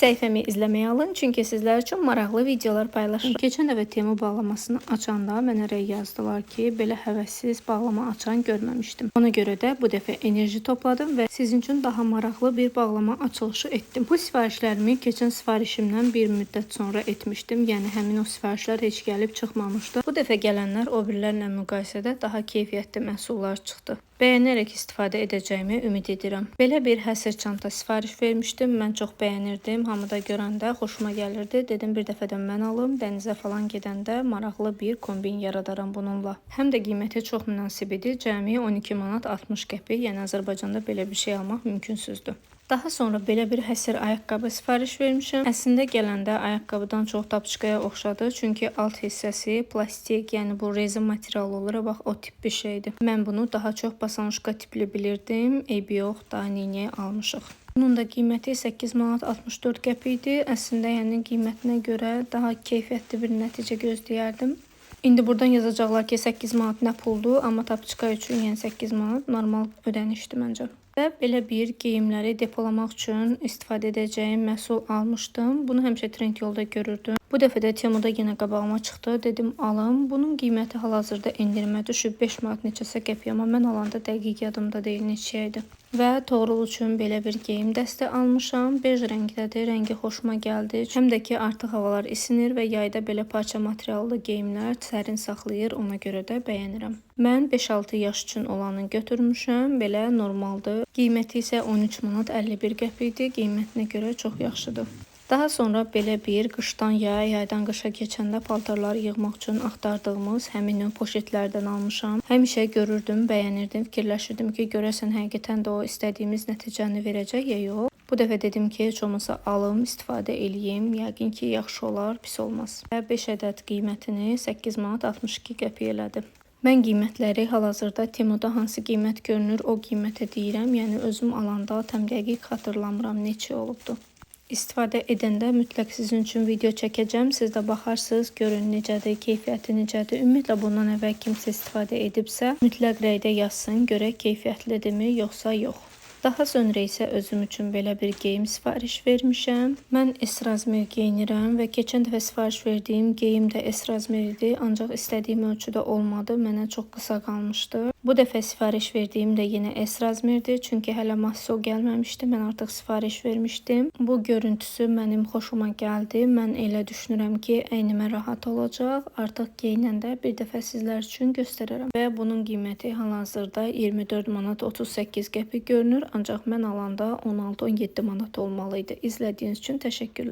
Səhifəmi izləməyə alın, çünki sizlər üçün maraqlı videolar paylaşıram. Keçən dəfə Temu bağlamasını açanda mənə rəy yazdılar ki, belə həvəssiz bağlama açan görməmişdim. Ona görə də bu dəfə enerji topladım və sizin üçün daha maraqlı bir bağlama açılışı etdim. Bu sifarişlərimi keçən sifarişimdən bir müddət sonra etmişdim. Yəni həmin o sifarişlər heç gəlib çıxmamışdı. Bu dəfə gələnlər o birilərlə müqayisədə daha keyfiyyətli məhsullar çıxdı. Bəyənərək istifadə edəcəyimi ümid edirəm. Belə bir həsr çanta sifariş vermişdim. Mən çox bəyənirdim. Hamı da görəndə xoşuma gəlirdi. Dedim bir dəfədən mən alım, dənizə falan gedəndə maraqlı bir kombin yaradaram bununla. Həm də qiyməti çox münasib idi. Cəmi 12 manat 60 qəpik. Yəni Azərbaycanda belə bir şey almaq mümkünsüzdür. Daha sonra belə bir həsr ayaqqabı sifariş vermişəm. Əslində gələndə ayaqqabıdan çox tapçıqaya oxşadı. Çünki alt hissəsi plastik, yəni bu rezin materialı olur. Bax o tip bir şeydir. Mən bunu daha çox basanuşka tipli bilirdim. Eybi yox, daha neynəyə almışıq. Bunun da qiyməti 8 manat 64 qəpik idi. Əslində yəni qiymətinə görə daha keyfiyyətli bir nəticə gözləyərdim. İndi buradan yazacaqlar ki 8 manat nə puldur, amma tapçıqa üçün yəni 8 manat normal ödənişdir məncə. Və belə bir geyimləri depolamaq üçün istifadə edəcəyim məhsul almışdım. Bunu həmişə Trendyolda görürdüm. Bu dəfə də Temuda yenə qabağıma çıxdı. Dedim alım. Bunun qiyməti hal-hazırda endirimə düşüb 5 manat neçəsə qəpik, amma mən alanda dəqiq yadımda deyil neçə idi. Və Toğrul üçün belə bir geyim dəstə almışam. Bej rəngdədir, rəngi xoşuma gəldi. Həm də ki artıq havalar isinir və yayda belə parça materiallı geyimlər sərin saxlayır, ona görə də bəyənirəm. Mən 5-6 yaş üçün olanı götürmüşəm. Belə normaldır. Qiyməti isə 13 manat 51 qəpikdir. Qiymətinə görə çox yaxşıdır. Daha sonra belə bir qışdan yaya, yaydan qışa keçəndə paltarları yığmaq üçün axtardığımız həmin o poşetlərdən almışam. Həmişə görürdüm, bəyənirdim, fikirləşirdim ki, görəsən həqiqətən də o istədiyimiz nəticəni verəcək ya yox. Bu dəfə dedim ki, heç olmasa alım, istifadə eləyim. Yəqin ki, yaxşı olar, pis olmaz. Və 5 ədəd qiymətini 8 manat 62 qəpik elədi. Mən qiymətləri hal-hazırda Temuda hansı qiymət görünür, o qiymətə deyirəm. Yəni özüm alanda tam dəqiq xatırlamıram neçə olubdu. İstifadə edəndə mütləq sizin üçün video çəkəcəm. Siz də baxarsınız, görün necədir, keyfiyyəti necədir. Ümumiyyətlə bundan əvvəl kimsə istifadə edibsə, mütləq rəydə yazsın, görək keyfiyyətlidirmi, yoxsa yox. Daha sonra isə özüm üçün belə bir geyim sifariş vermişəm. Mən S razmer geyinirəm və keçən dəfə sifariş verdiyim geyim də S razmer idi, ancaq istədiyim ölçüdə olmadı, mənə çox qısa qalmışdı. Bu dəfə sifariş verdiyim də yenə S razmerdir, çünki hələ məhsul gəlməmişdi, mən artıq sifariş vermişdim. Bu görüntüsü mənim xoşuma gəldi, mən elə düşünürəm ki, əynimə rahat olacaq, artıq geyinəndə bir dəfə sizlər üçün göstərərəm. Və bunun qiyməti hal-hazırda 24 manat 38 qəpik görünür. Ancaq mən alanda 16-17 manat olmalı idi. İzlədiyiniz üçün təşəkkürlər.